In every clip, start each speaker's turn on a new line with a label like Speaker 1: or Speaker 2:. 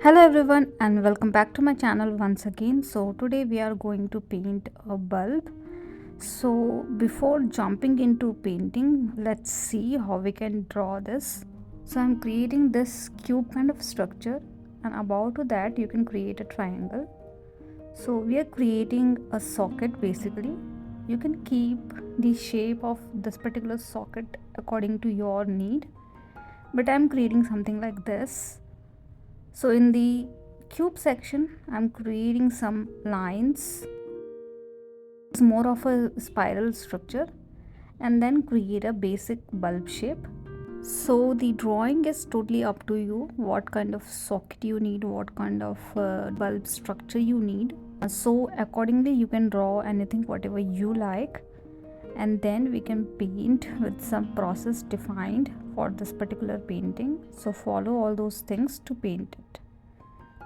Speaker 1: Hello everyone and welcome back to my channel once again. So today we are going to paint a bulb. So before jumping into painting, let's see how we can draw this. So I'm creating this cube kind of structure, and above to that you can create a triangle. So we are creating a socket basically. You can keep the shape of this particular socket according to your need, but I'm creating something like this. So in the cube section, I'm creating some lines. It's more of a spiral structure, and then create a basic bulb shape. So the drawing is totally up to you, what kind of socket you need, what kind of bulb structure you need. So accordingly you can draw anything whatever you like, and then we can paint with some process defined for this particular painting. So follow all those things to paint it.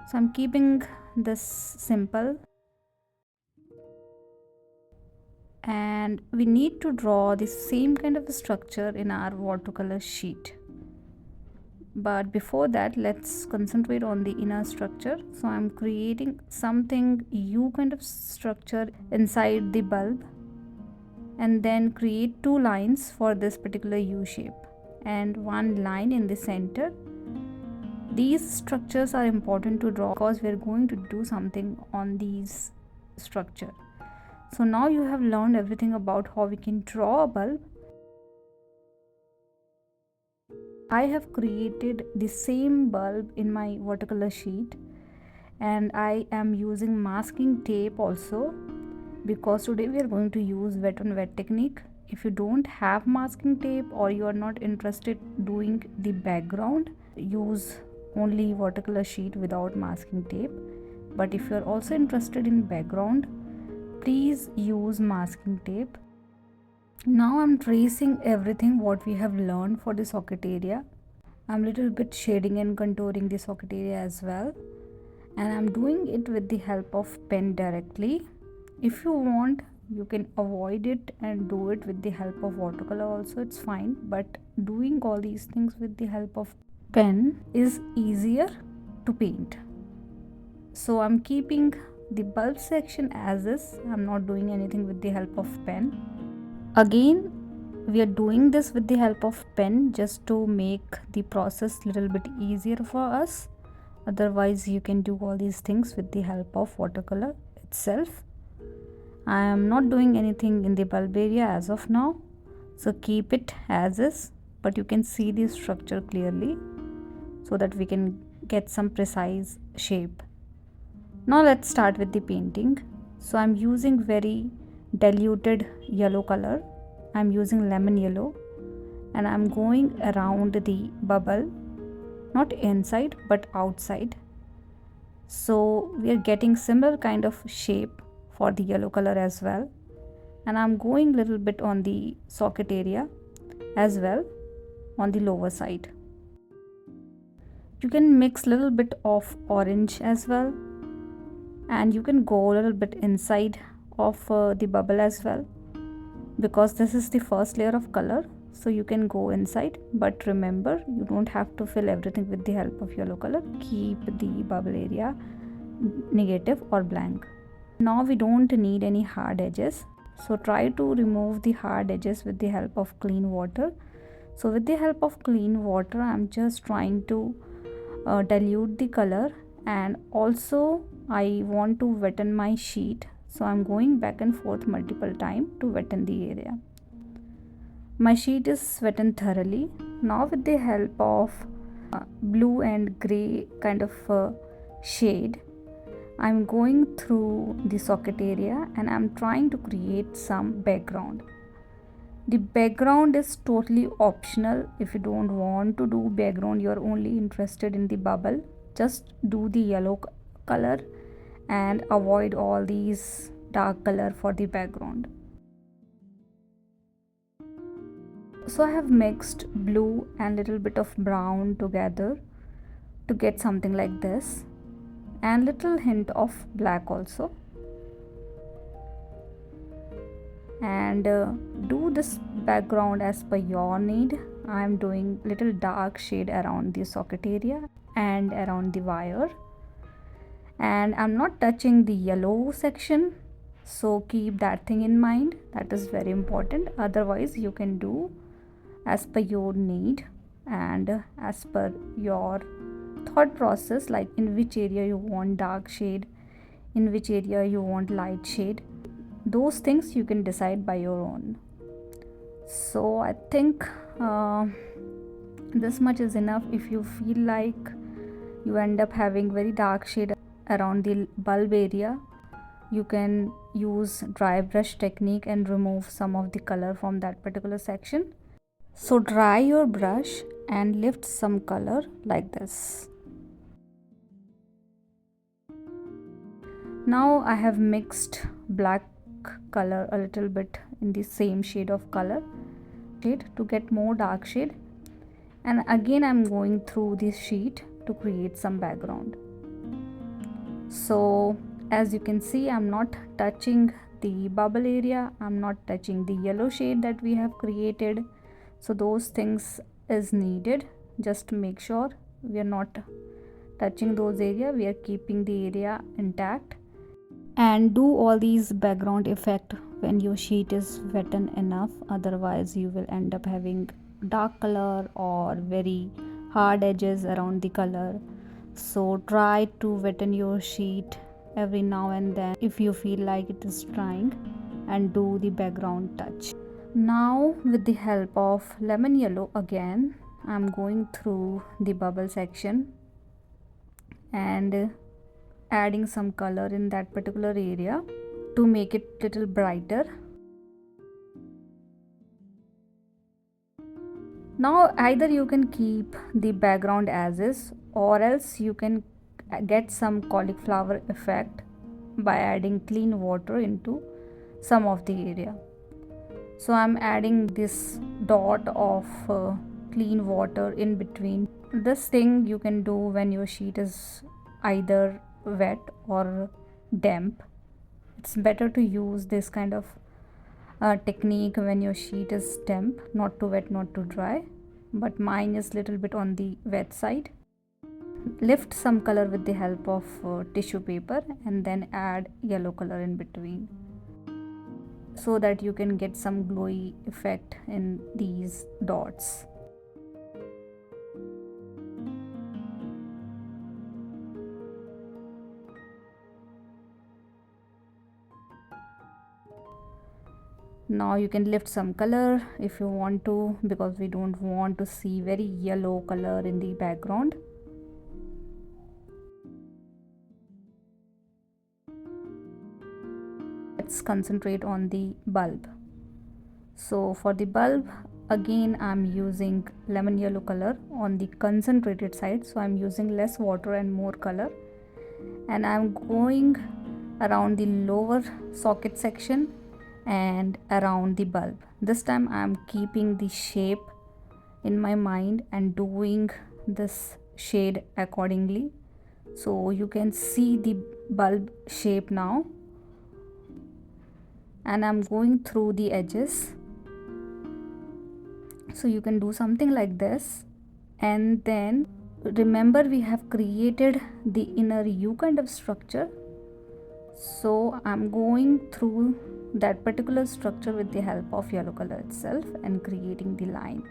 Speaker 1: So I'm keeping this simple, and we need to draw the same kind of structure in our watercolor sheet. But before that, let's concentrate on the inner structure. So I'm creating something U kind of structure inside the bulb, and then create two lines for this particular U shape and one line in the center. These structures are important to draw because we're going to do something on these structure. So now you have learned everything about how we can draw a bulb. I have created the same bulb in my watercolor sheet, and I am using masking tape also, because today we are going to use wet on wet technique. If you don't have masking tape or you are not interested doing the background, use only watercolor sheet without masking tape. But if you are also interested in background, please use masking tape. Now I'm tracing everything what we have learned for the socket area. I'm little bit shading and contouring the socket area as well, and I'm doing it with the help of pen directly. If you want, you can avoid it and do it with the help of watercolor also, it's fine, but doing all these things with the help of pen is easier to paint. So I'm keeping the bulb section as is. I'm not doing anything with the help of pen. Again, we are doing this with the help of pen just to make the process little bit easier for us. Otherwise you can do all these things with the help of watercolor itself. I am not doing anything in the bulb area as of now, so keep it as is, but you can see the structure clearly so that we can get some precise shape. Now let's start with the painting. So I'm using very diluted yellow color. I'm using lemon yellow, and I'm going around the bubble, not inside but outside. So we are getting similar kind of shape for the yellow color as well, and I'm going little bit on the socket area as well on the lower side. You can mix little bit of orange as well, and you can go a little bit inside of the bubble as well, because this is the first layer of color, so you can go inside, but remember you don't have to fill everything with the help of yellow color. Keep the bubble area negative or blank. Now we don't need any hard edges, so try to remove the hard edges with the help of clean water. So with the help of clean water, I'm just trying to dilute the color, and also I want to wetten my sheet, so I'm going back and forth multiple times to wetten the area. My sheet is wettened thoroughly. Now with the help of blue and gray kind of shade, I'm going through the socket area and I'm trying to create some background. The background is totally optional. If you don't want to do background, you're only interested in the bubble, just do the yellow color and avoid all these dark color for the background. So I have mixed blue and little bit of brown together to get something like this, and little hint of black also, and do this background as per your need. I am doing little dark shade around the socket area, and around the wire. And I'm not touching the yellow section, so keep that thing in mind. That is very important. Otherwise you can do as per your need and as per your thought process, like in which area you want dark shade, in which area you want light shade. Those things you can decide by your own. So I think this much is enough. If you feel like you end up having very dark shade around the bulb area, you can use dry brush technique and remove some of the color from that particular section. So dry your brush and lift some color like this. Now I have mixed black color a little bit in the same shade of color to get more dark shade, and again I'm going through this sheet to create some background. So as you can see, I'm not touching the bubble area, I'm not touching the yellow shade that we have created. So those things is needed. Just make sure we are not touching those area, we are keeping the area intact. And do all these background effect when your sheet is wetted enough, otherwise you will end up having dark color or very hard edges around the color. So try to wetten your sheet every now and then if you feel like it is drying, and do the background touch. Now with the help of lemon yellow, again I'm going through the bubble section and adding some color in that particular area to make it little brighter. Now either you can keep the background as is, or else you can get some cauliflower effect by adding clean water into some of the area. So I'm adding this dot of clean water in between. This thing you can do when your sheet is either wet or damp. It's better to use this kind of technique when your sheet is damp, not too wet, not too dry, but mine is little bit on the wet side. Lift some color with the help of tissue paper and then add yellow color in between, so that you can get some glowy effect in these dots. Now you can lift some color if you want to, because we don't want to see very yellow color in the background. Let's concentrate on the bulb. So for the bulb, again I'm using lemon yellow color on the concentrated side, so I'm using less water and more color, and I'm going around the lower socket section and around the bulb. This time I'm keeping the shape in my mind and doing this shade accordingly, so you can see the bulb shape now. And I'm going through the edges, so you can do something like this. And then remember, we have created the inner U kind of structure, so I'm going through that particular structure with the help of yellow color itself and creating the line.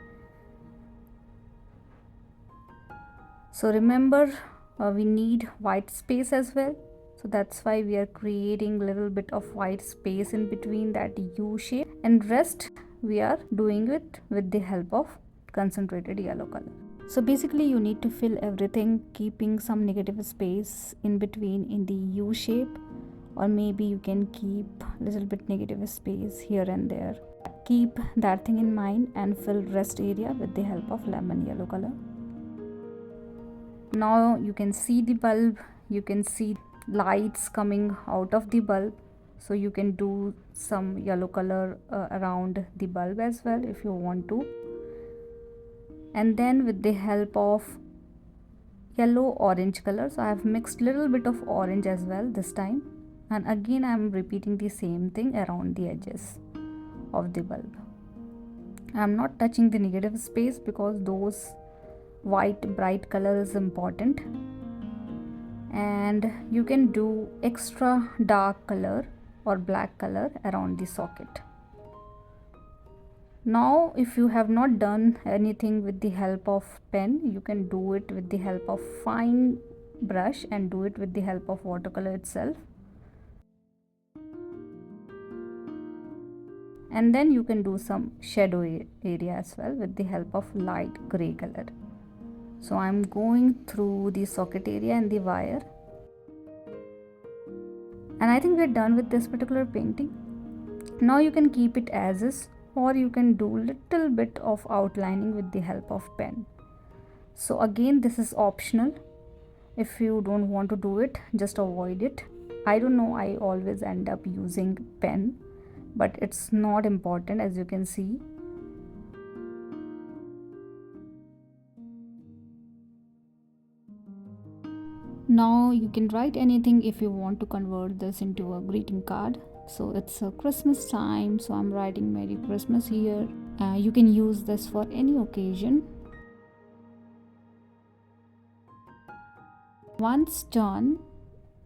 Speaker 1: So remember, we need white space as well, so that's why we are creating little bit of white space in between that U shape, and rest we are doing it with the help of concentrated yellow color. So basically you need to fill everything, keeping some negative space in between in the U shape, or maybe you can keep little bit negative space here and there. Keep that thing in mind and fill rest area with the help of lemon yellow color. Now you can see the bulb, you can see lights coming out of the bulb, so you can do some yellow color around the bulb as well if you want to. And then with the help of yellow orange color, so I have mixed little bit of orange as well this time, and again I am repeating the same thing around the edges of the bulb. I am not touching the negative space because those white bright color is important, and you can do extra dark color or black color around the socket. Now if you have not done anything with the help of pen, you can do it with the help of fine brush and do it with the help of watercolor itself. And then you can do some shadow area as well with the help of light gray color. So I'm going through the socket area and the wire, and I think we're done with this particular painting. Now you can keep it as is, or you can do little bit of outlining with the help of pen. So again, this is optional. If you don't want to do it, just avoid it. I don't know, I always end up using pen, but it's not important, as you can see. Now you can write anything if you want to convert this into a greeting card. So it's a Christmas time, so I'm writing Merry Christmas here. You can use this for any occasion. Once done,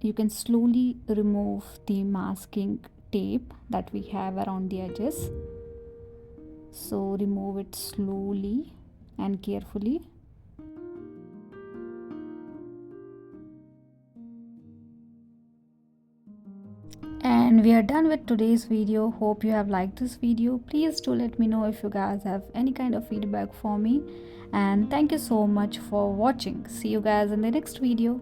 Speaker 1: you can slowly remove the masking tape that we have around the edges. So remove it slowly and carefully. And we are done with today's video. Hope you have liked this video. Please do let me know if you guys have any kind of feedback for me. And thank you so much for watching. See you guys in the next video.